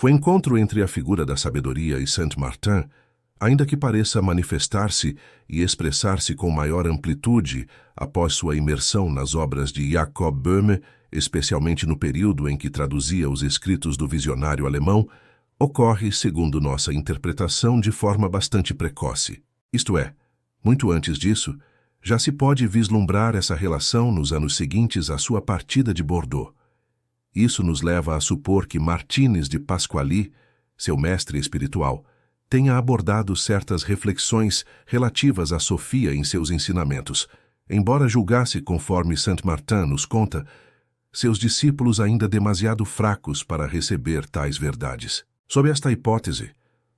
O encontro entre a figura da sabedoria e Saint-Martin, ainda que pareça manifestar-se e expressar-se com maior amplitude após sua imersão nas obras de Jacob Böhme, especialmente no período em que traduzia os escritos do visionário alemão, ocorre, segundo nossa interpretação, de forma bastante precoce. Isto é, muito antes disso, já se pode vislumbrar essa relação nos anos seguintes à sua partida de Bordeaux. Isso nos leva a supor que Martínez de Pasquali, seu mestre espiritual, tenha abordado certas reflexões relativas à Sofia em seus ensinamentos, embora julgasse, conforme Saint-Martin nos conta, seus discípulos ainda demasiado fracos para receber tais verdades. Sob esta hipótese,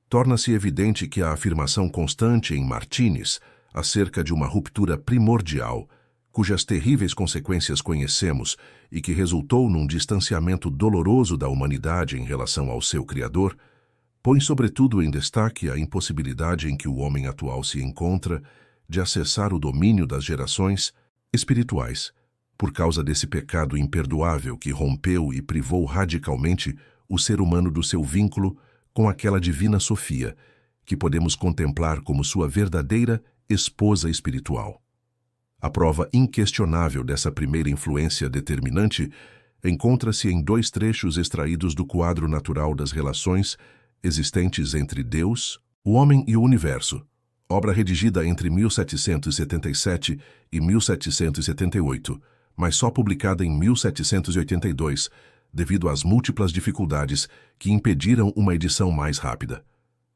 torna-se evidente que a afirmação constante em Martínez acerca de uma ruptura primordial, cujas terríveis consequências conhecemos e que resultou num distanciamento doloroso da humanidade em relação ao seu Criador, põe sobretudo em destaque a impossibilidade em que o homem atual se encontra de acessar o domínio das gerações espirituais, por causa desse pecado imperdoável que rompeu e privou radicalmente o ser humano do seu vínculo com aquela divina Sofia, que podemos contemplar como sua verdadeira esposa espiritual. A prova inquestionável dessa primeira influência determinante encontra-se em dois trechos extraídos do quadro natural das relações existentes entre Deus, o homem e o universo, obra redigida entre 1777 e 1778, mas só publicada em 1782, devido às múltiplas dificuldades que impediram uma edição mais rápida.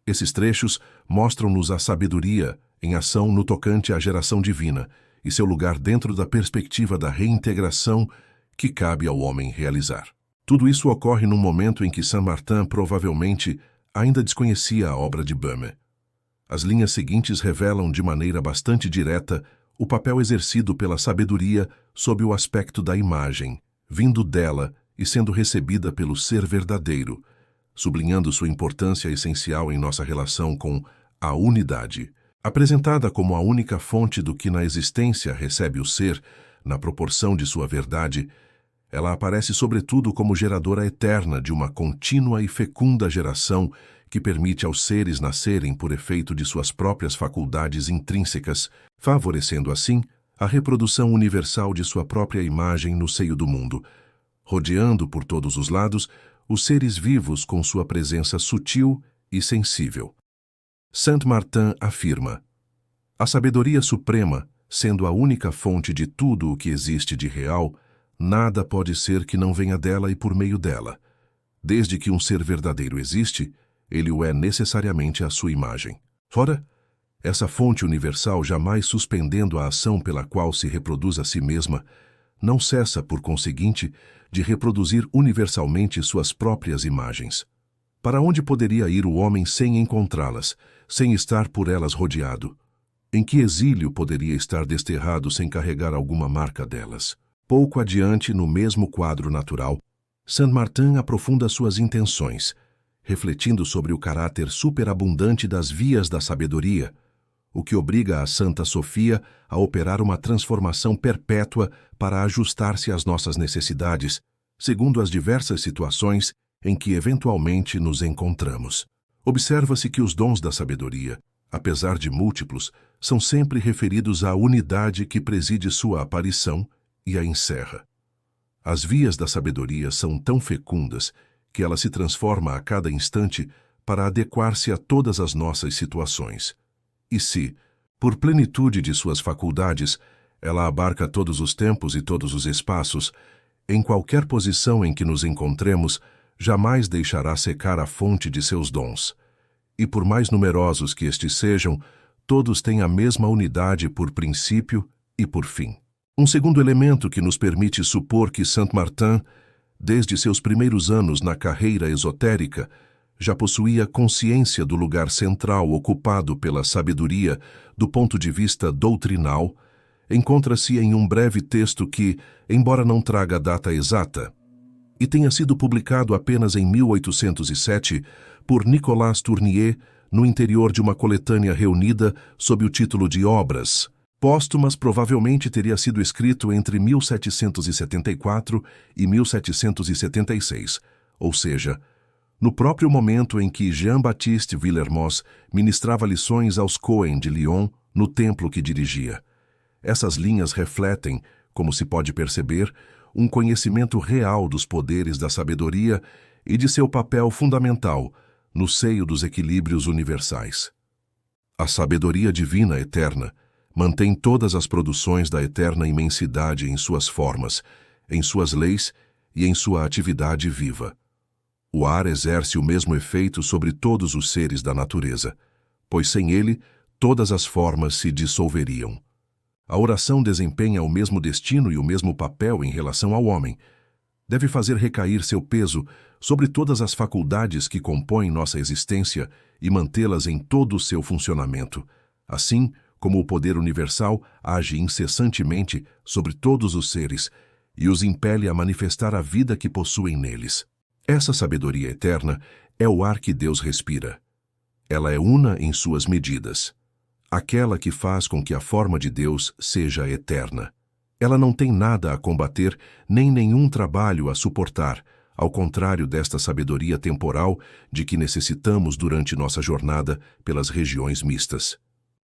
Esses trechos mostram-nos a sabedoria em ação no tocante à geração divina e seu lugar dentro da perspectiva da reintegração que cabe ao homem realizar. Tudo isso ocorre num momento em que Saint-Martin provavelmente ainda desconhecia a obra de Böhme. As linhas seguintes revelam de maneira bastante direta o papel exercido pela sabedoria sob o aspecto da imagem, vindo dela e sendo recebida pelo ser verdadeiro, sublinhando sua importância essencial em nossa relação com a unidade. Apresentada como a única fonte do que na existência recebe o ser, na proporção de sua verdade, ela aparece sobretudo como geradora eterna de uma contínua e fecunda geração que permite aos seres nascerem por efeito de suas próprias faculdades intrínsecas, favorecendo assim a reprodução universal de sua própria imagem no seio do mundo, rodeando por todos os lados os seres vivos com sua presença sutil e sensível. Saint-Martin afirma: a sabedoria suprema, sendo a única fonte de tudo o que existe de real, nada pode ser que não venha dela e por meio dela. Desde que um ser verdadeiro existe, ele o é necessariamente à sua imagem. Ora, essa fonte universal, jamais suspendendo a ação pela qual se reproduz a si mesma, não cessa, por conseguinte, de reproduzir universalmente suas próprias imagens. Para onde poderia ir o homem sem encontrá-las, sem estar por elas rodeado? Em que exílio poderia estar desterrado sem carregar alguma marca delas? Pouco adiante, no mesmo quadro natural, Saint-Martin aprofunda suas intenções, refletindo sobre o caráter superabundante das vias da sabedoria, o que obriga a Santa Sofia a operar uma transformação perpétua para ajustar-se às nossas necessidades, segundo as diversas situações em que eventualmente nos encontramos. Observa-se que os dons da sabedoria, apesar de múltiplos, são sempre referidos à unidade que preside sua aparição e a encerra. As vias da sabedoria são tão fecundas que ela se transforma a cada instante para adequar-se a todas as nossas situações. E se, por plenitude de suas faculdades, ela abarca todos os tempos e todos os espaços, em qualquer posição em que nos encontremos, jamais deixará secar a fonte de seus dons. E por mais numerosos que estes sejam, todos têm a mesma unidade por princípio e por fim. Um segundo elemento que nos permite supor que Saint-Martin, desde seus primeiros anos na carreira esotérica, já possuía consciência do lugar central ocupado pela sabedoria do ponto de vista doutrinal, encontra-se em um breve texto que, embora não traga a data exata, e tenha sido publicado apenas em 1807 por Nicolas Tournier no interior de uma coletânea reunida sob o título de Obras Póstumas, provavelmente teria sido escrito entre 1774 e 1776, ou seja, no próprio momento em que Jean-Baptiste Villermoz ministrava lições aos Cohen de Lyon no templo que dirigia. Essas linhas refletem, como se pode perceber, um conhecimento real dos poderes da sabedoria e de seu papel fundamental no seio dos equilíbrios universais. A sabedoria divina eterna mantém todas as produções da eterna imensidade em suas formas, em suas leis e em sua atividade viva. O ar exerce o mesmo efeito sobre todos os seres da natureza, pois sem ele todas as formas se dissolveriam. A oração desempenha o mesmo destino e o mesmo papel em relação ao homem. Deve fazer recair seu peso sobre todas as faculdades que compõem nossa existência e mantê-las em todo o seu funcionamento, assim como o poder universal age incessantemente sobre todos os seres e os impele a manifestar a vida que possuem neles. Essa sabedoria eterna é o ar que Deus respira. Ela é una em suas medidas, aquela que faz com que a forma de Deus seja eterna. Ela não tem nada a combater, nem nenhum trabalho a suportar, ao contrário desta sabedoria temporal de que necessitamos durante nossa jornada pelas regiões mistas.